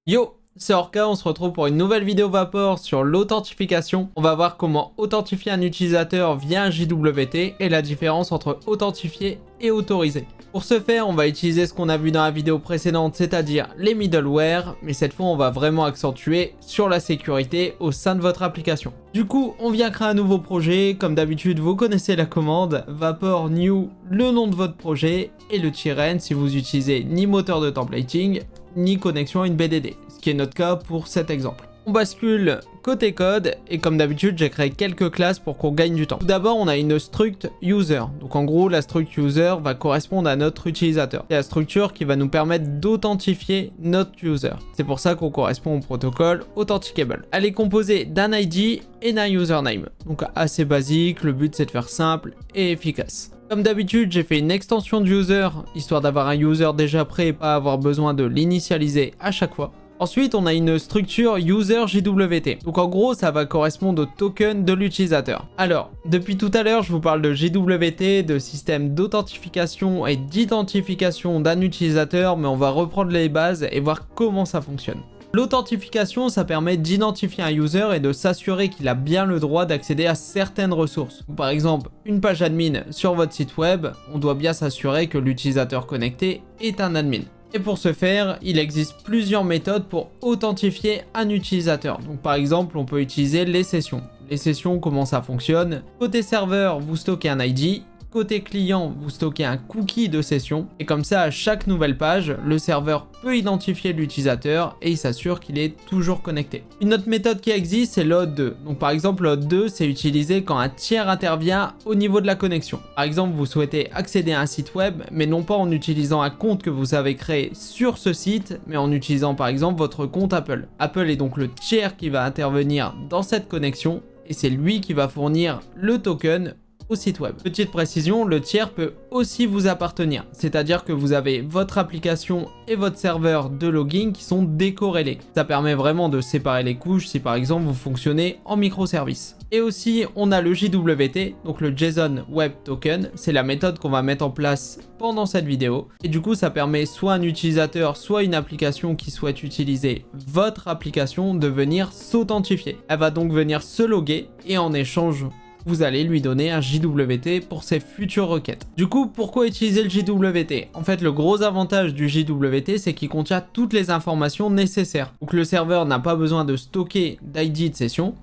Yo, c'est Orca, on se retrouve pour une nouvelle vidéo Vapor sur l'authentification. On va voir comment authentifier un utilisateur via un JWT et la différence entre authentifier et autoriser. Pour ce faire, on va utiliser ce qu'on a vu dans la vidéo précédente, c'est-à-dire les middleware, mais cette fois on va vraiment accentuer sur la sécurité au sein de votre application. Du coup, on vient créer un nouveau projet, comme d'habitude vous connaissez la commande, Vapor New, le nom de votre projet, et le -n si vous utilisez ni moteur de templating, ni connexion à une BDD, ce qui est notre cas pour cet exemple. On bascule côté code et comme d'habitude j'ai créé quelques classes pour qu'on gagne du temps. Tout d'abord on a une struct user, donc en gros la struct user va correspondre à notre utilisateur. C'est la structure qui va nous permettre d'authentifier notre user. C'est pour ça qu'on correspond au protocole Authenticable. Elle est composée d'un ID et d'un username, donc assez basique, le but c'est de faire simple et efficace. Comme d'habitude, j'ai fait une extension de user, histoire d'avoir un user déjà prêt et pas avoir besoin de l'initialiser à chaque fois. Ensuite, on a une structure user JWT. Donc en gros, ça va correspondre au token de l'utilisateur. Alors, depuis tout à l'heure, je vous parle de JWT, de système d'authentification et d'identification d'un utilisateur, mais on va reprendre les bases et voir comment ça fonctionne. L'authentification, ça permet d'identifier un user et de s'assurer qu'il a bien le droit d'accéder à certaines ressources. Par exemple, une page admin sur votre site web, on doit bien s'assurer que l'utilisateur connecté est un admin. Et pour ce faire, il existe plusieurs méthodes pour authentifier un utilisateur. Donc par exemple, on peut utiliser les sessions. Les sessions, comment ça fonctionne? Côté serveur, vous stockez un ID. Côté client, vous stockez un cookie de session et comme ça à chaque nouvelle page, le serveur peut identifier l'utilisateur et il s'assure qu'il est toujours connecté. Une autre méthode qui existe, c'est l'OAuth2. Donc par exemple, l'OAuth2, c'est utilisé quand un tiers intervient au niveau de la connexion. Par exemple, vous souhaitez accéder à un site web, mais non pas en utilisant un compte que vous avez créé sur ce site, mais en utilisant par exemple votre compte Apple. Apple est donc le tiers qui va intervenir dans cette connexion et c'est lui qui va fournir le token au site web. Petite précision, le tiers peut aussi vous appartenir, c'est-à-dire que vous avez votre application et votre serveur de login qui sont décorrélés. Ça permet vraiment de séparer les couches si par exemple vous fonctionnez en microservice. Et aussi, on a le JWT, donc le JSON Web Token, c'est la méthode qu'on va mettre en place pendant cette vidéo. Et du coup, ça permet soit un utilisateur, soit une application qui souhaite utiliser votre application de venir s'authentifier. Elle va donc venir se loguer et en échange, vous allez lui donner un JWT pour ses futures requêtes. Du coup, pourquoi utiliser le JWT? En fait, le gros avantage du JWT, c'est qu'il contient toutes les informations nécessaires. Donc le serveur n'a pas besoin de stocker d'ID de session.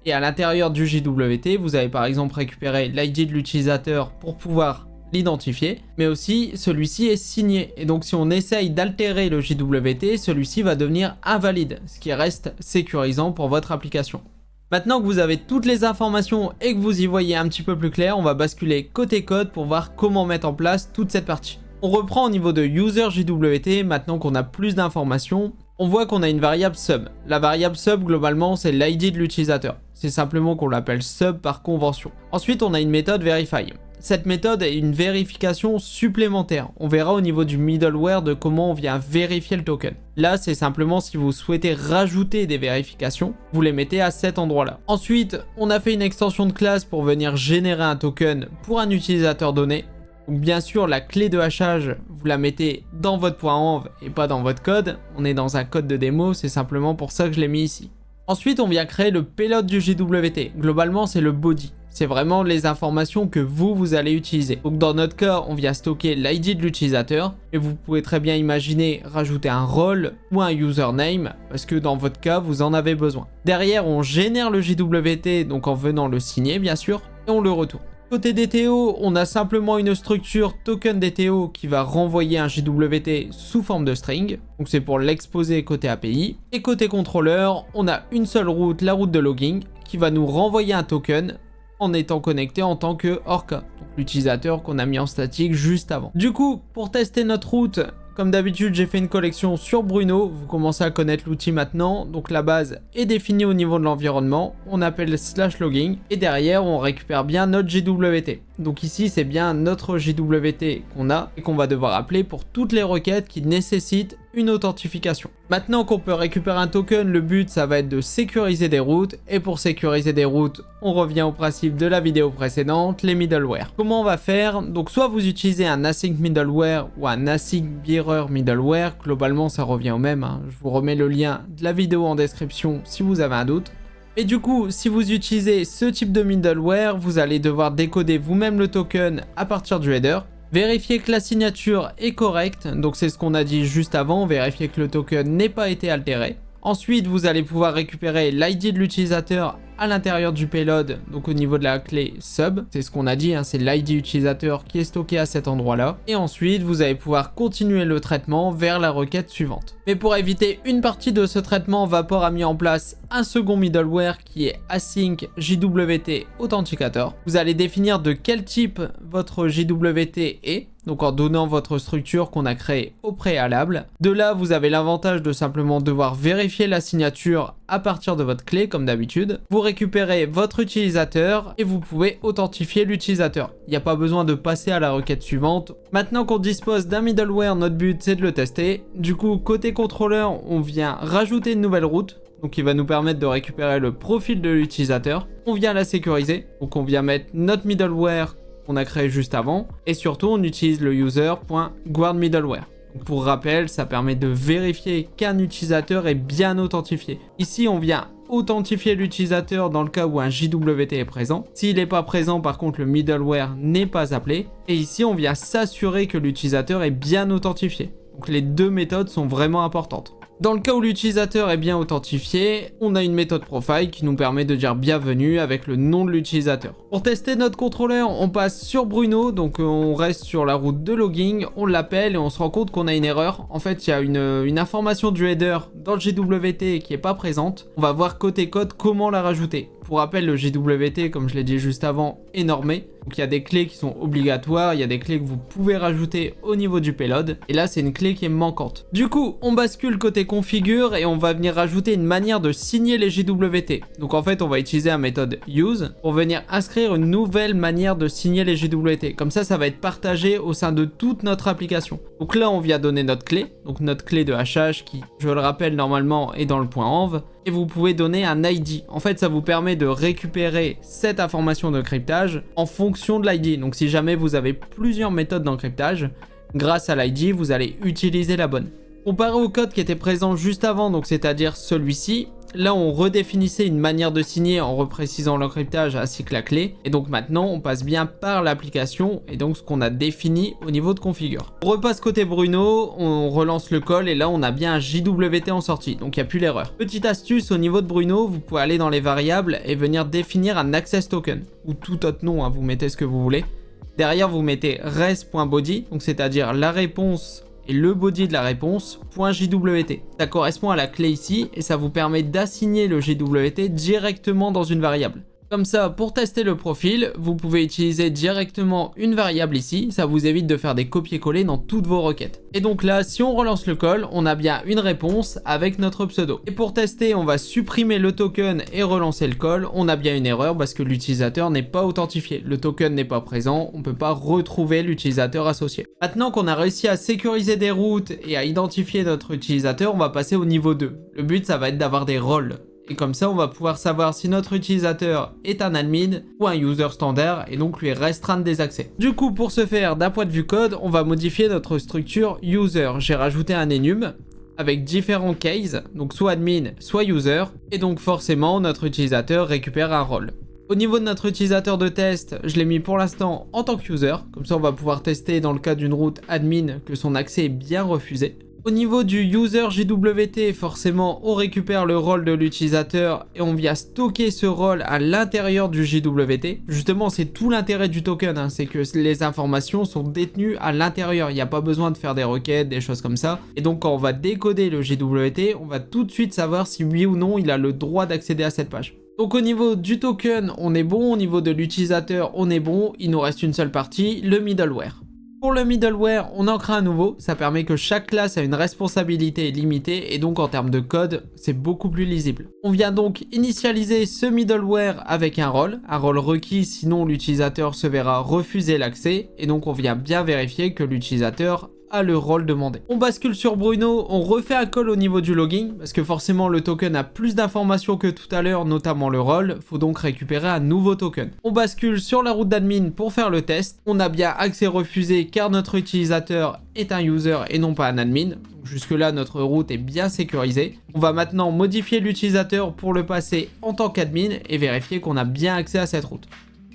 Et à l'intérieur du JWT, vous allez par exemple récupérer l'ID de l'utilisateur pour pouvoir l'identifier, mais aussi celui-ci est signé. Et donc si on essaye d'altérer le JWT, celui-ci va devenir invalide, ce qui reste sécurisant pour votre application. Maintenant que vous avez toutes les informations et que vous y voyez un petit peu plus clair, on va basculer côté code pour voir comment mettre en place toute cette partie. On reprend au niveau de user JWT, maintenant qu'on a plus d'informations, on voit qu'on a une variable sub. La variable sub, globalement, c'est l'ID de l'utilisateur. C'est simplement qu'on l'appelle sub par convention. Ensuite, on a une méthode verify. Cette méthode est une vérification supplémentaire. On verra au niveau du middleware de comment on vient vérifier le token. Là, c'est simplement si vous souhaitez rajouter des vérifications, vous les mettez à cet endroit-là. Ensuite, on a fait une extension de classe pour venir générer un token pour un utilisateur donné. Donc bien sûr, la clé de hachage, vous la mettez dans votre .env et pas dans votre code. On est dans un code de démo, c'est simplement pour ça que je l'ai mis ici. Ensuite, on vient créer le payload du JWT. Globalement, c'est le body. C'est vraiment les informations que vous allez utiliser. Donc dans notre cas, on vient stocker l'ID de l'utilisateur. Et vous pouvez très bien imaginer rajouter un rôle ou un username, parce que dans votre cas, vous en avez besoin. Derrière, on génère le JWT, donc en venant le signer, bien sûr, et on le retourne. Côté DTO, on a simplement une structure token DTO qui va renvoyer un JWT sous forme de string. Donc c'est pour l'exposer côté API. Et côté contrôleur, on a une seule route, la route de logging, qui va nous renvoyer un token en étant connecté en tant que Orca, donc l'utilisateur qu'on a mis en statique juste avant. Du coup, pour tester notre route, comme d'habitude, j'ai fait une collection sur Bruno. Vous commencez à connaître l'outil maintenant. Donc la base est définie au niveau de l'environnement. On appelle /logging et derrière, on récupère bien notre JWT. Donc ici, c'est bien notre JWT qu'on a et qu'on va devoir appeler pour toutes les requêtes qui nécessitent une authentification. Maintenant qu'on peut récupérer un token, le but ça va être de sécuriser des routes, et pour sécuriser des routes, on revient au principe de la vidéo précédente, les middleware. Comment on va faire? Donc soit vous utilisez un async middleware ou un async bearer middleware, globalement ça revient au même, hein. Je vous remets le lien de la vidéo en description si vous avez un doute. Et du coup, si vous utilisez ce type de middleware, vous allez devoir décoder vous-même le token à partir du header. Vérifier que la signature est correcte, donc c'est ce qu'on a dit juste avant, vérifier que le token n'ait pas été altéré. Ensuite, vous allez pouvoir récupérer l'ID de l'utilisateur à l'intérieur du payload, donc au niveau de la clé sub, c'est ce qu'on a dit, hein, c'est l'ID utilisateur qui est stocké à cet endroit-là. Et ensuite, vous allez pouvoir continuer le traitement vers la requête suivante. Mais pour éviter une partie de ce traitement, Vapor a mis en place un second middleware qui est Async JWT Authenticator. Vous allez définir de quel type votre JWT est, donc en donnant votre structure qu'on a créée au préalable. De là, vous avez l'avantage de simplement devoir vérifier la signature à partir de votre clé comme d'habitude. Vous récupérez votre utilisateur et vous pouvez authentifier l'utilisateur. Il n'y a pas besoin de passer à la requête suivante. Maintenant qu'on dispose d'un middleware, notre but c'est de le tester. Du coup, côté contrôleur, on vient rajouter une nouvelle route. Donc il va nous permettre de récupérer le profil de l'utilisateur. On vient la sécuriser. Donc on vient mettre notre middleware qu'on a créé juste avant. Et surtout, on utilise le user.guardMiddleware. Pour rappel, ça permet de vérifier qu'un utilisateur est bien authentifié. Ici, on vient authentifier l'utilisateur dans le cas où un JWT est présent. S'il n'est pas présent, par contre, le middleware n'est pas appelé. Et ici, on vient s'assurer que l'utilisateur est bien authentifié. Donc les deux méthodes sont vraiment importantes. Dans le cas où l'utilisateur est bien authentifié, on a une méthode profile qui nous permet de dire bienvenue avec le nom de l'utilisateur. Pour tester notre contrôleur, on passe sur Bruno, donc on reste sur la route de logging, on l'appelle et on se rend compte qu'on a une erreur. En fait, il y a une information du header dans le JWT qui n'est pas présente. On va voir côté code comment la rajouter. Pour rappel, le JWT, comme je l'ai dit juste avant, est normé. Donc il y a des clés qui sont obligatoires, il y a des clés que vous pouvez rajouter au niveau du payload. Et là, c'est une clé qui est manquante. Du coup, on bascule côté configure et on va venir rajouter une manière de signer les JWT. Donc en fait, on va utiliser la méthode use pour venir inscrire une nouvelle manière de signer les JWT. Comme ça va être partagé au sein de toute notre application. Donc là, on vient donner notre clé. Donc notre clé de hachage qui, je le rappelle, normalement est dans le point env. Et vous pouvez donner un ID. En fait, ça vous permet de récupérer cette information de cryptage en fonction de l'ID. Donc si jamais vous avez plusieurs méthodes d'encryptage, grâce à l'ID, vous allez utiliser la bonne. Comparé au code qui était présent juste avant, donc c'est-à-dire celui-ci, là on redéfinissait une manière de signer en reprécisant l'encryptage ainsi que la clé. Et donc maintenant on passe bien par l'application et donc ce qu'on a défini au niveau de configure. On repasse côté Bruno, on relance le call et là on a bien un JWT en sortie, donc il n'y a plus l'erreur. Petite astuce au niveau de Bruno, vous pouvez aller dans les variables et venir définir un access token ou tout autre nom, hein, vous mettez ce que vous voulez. Derrière vous mettez res.body, donc c'est-à-dire la réponse et le body de la réponse, .jwt. Ça correspond à la clé ici et ça vous permet d'assigner le JWT directement dans une variable. Comme ça, pour tester le profil, vous pouvez utiliser directement une variable ici, ça vous évite de faire des copier-coller dans toutes vos requêtes. Et donc là, si on relance le call, on a bien une réponse avec notre pseudo. Et pour tester, on va supprimer le token et relancer le call, on a bien une erreur parce que l'utilisateur n'est pas authentifié. Le token n'est pas présent, on ne peut pas retrouver l'utilisateur associé. Maintenant qu'on a réussi à sécuriser des routes et à identifier notre utilisateur, on va passer au niveau 2. Le but, ça va être d'avoir des rôles. Et comme ça, on va pouvoir savoir si notre utilisateur est un admin ou un user standard et donc lui restreindre des accès. Du coup, pour ce faire, d'un point de vue code, on va modifier notre structure user. J'ai rajouté un enum avec différents cases, donc soit admin, soit user. Et donc forcément, notre utilisateur récupère un rôle. Au niveau de notre utilisateur de test, je l'ai mis pour l'instant en tant que user. Comme ça, on va pouvoir tester dans le cas d'une route admin que son accès est bien refusé. Au niveau du user JWT, forcément, on récupère le rôle de l'utilisateur et on vient stocker ce rôle à l'intérieur du JWT. Justement, c'est tout l'intérêt du token, hein, c'est que les informations sont détenues à l'intérieur. Il n'y a pas besoin de faire des requêtes, des choses comme ça. Et donc, quand on va décoder le JWT, on va tout de suite savoir si oui ou non il a le droit d'accéder à cette page. Donc au niveau du token, on est bon. Au niveau de l'utilisateur, on est bon. Il nous reste une seule partie, le middleware. Pour le middleware, on en crée un nouveau, ça permet que chaque classe a une responsabilité limitée et donc en termes de code, c'est beaucoup plus lisible. On vient donc initialiser ce middleware avec un rôle requis, sinon l'utilisateur se verra refuser l'accès et donc on vient bien vérifier que l'utilisateur a le rôle demandé. On bascule sur Bruno, on refait un call au niveau du logging, parce que forcément le token a plus d'informations que tout à l'heure, notamment le rôle, faut donc récupérer un nouveau token. On bascule sur la route d'admin pour faire le test, on a bien accès refusé car notre utilisateur est un user et non pas un admin, jusque là notre route est bien sécurisée. On va maintenant modifier l'utilisateur pour le passer en tant qu'admin et vérifier qu'on a bien accès à cette route.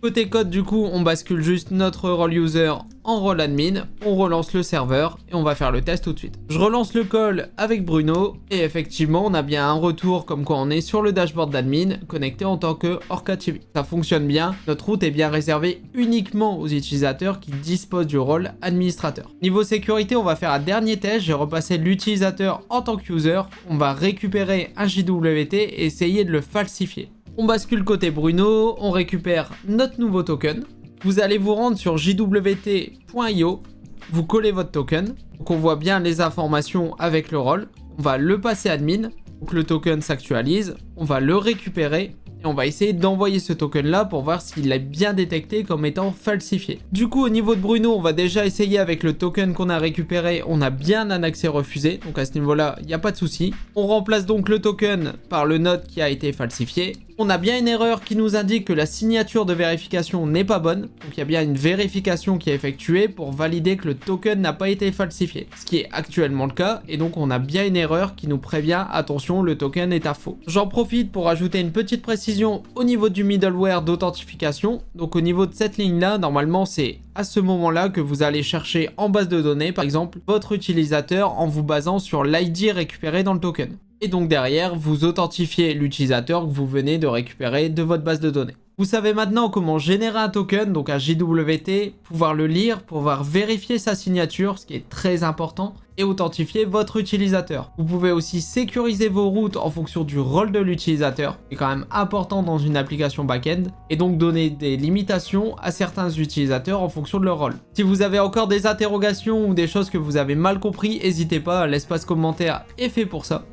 Côté code, du coup, on bascule juste notre role user en role admin, on relance le serveur et on va faire le test tout de suite. Je relance le call avec Bruno et effectivement, on a bien un retour comme quoi on est sur le dashboard d'admin connecté en tant que Orca TV. Ça fonctionne bien, notre route est bien réservée uniquement aux utilisateurs qui disposent du rôle administrateur. Niveau sécurité, on va faire un dernier test, j'ai repassé l'utilisateur en tant que user, on va récupérer un JWT et essayer de le falsifier. On bascule côté Bruno, on récupère notre nouveau token. Vous allez vous rendre sur jwt.io, vous collez votre token, donc on voit bien les informations avec le rôle. On va le passer admin, donc le token s'actualise, on va le récupérer et on va essayer d'envoyer ce token là pour voir s'il est bien détecté comme étant falsifié. Du coup, au niveau de Bruno, on va déjà essayer avec le token qu'on a récupéré, on a bien un accès refusé, donc à ce niveau là, il n'y a pas de souci. On remplace donc le token par le node qui a été falsifié. On a bien une erreur qui nous indique que la signature de vérification n'est pas bonne, donc il y a bien une vérification qui est effectuée pour valider que le token n'a pas été falsifié, ce qui est actuellement le cas, et donc on a bien une erreur qui nous prévient, attention, le token est à faux. J'en profite pour ajouter une petite précision au niveau du middleware d'authentification, donc au niveau de cette ligne là, normalement c'est à ce moment là que vous allez chercher en base de données, par exemple, votre utilisateur en vous basant sur l'ID récupéré dans le token. Et donc derrière, vous authentifiez l'utilisateur que vous venez de récupérer de votre base de données. Vous savez maintenant comment générer un token, donc un JWT, pouvoir le lire, pouvoir vérifier sa signature, ce qui est très important, et authentifier votre utilisateur. Vous pouvez aussi sécuriser vos routes en fonction du rôle de l'utilisateur, qui est quand même important dans une application back-end, et donc donner des limitations à certains utilisateurs en fonction de leur rôle. Si vous avez encore des interrogations ou des choses que vous avez mal compris, n'hésitez pas, l'espace commentaire est fait pour ça.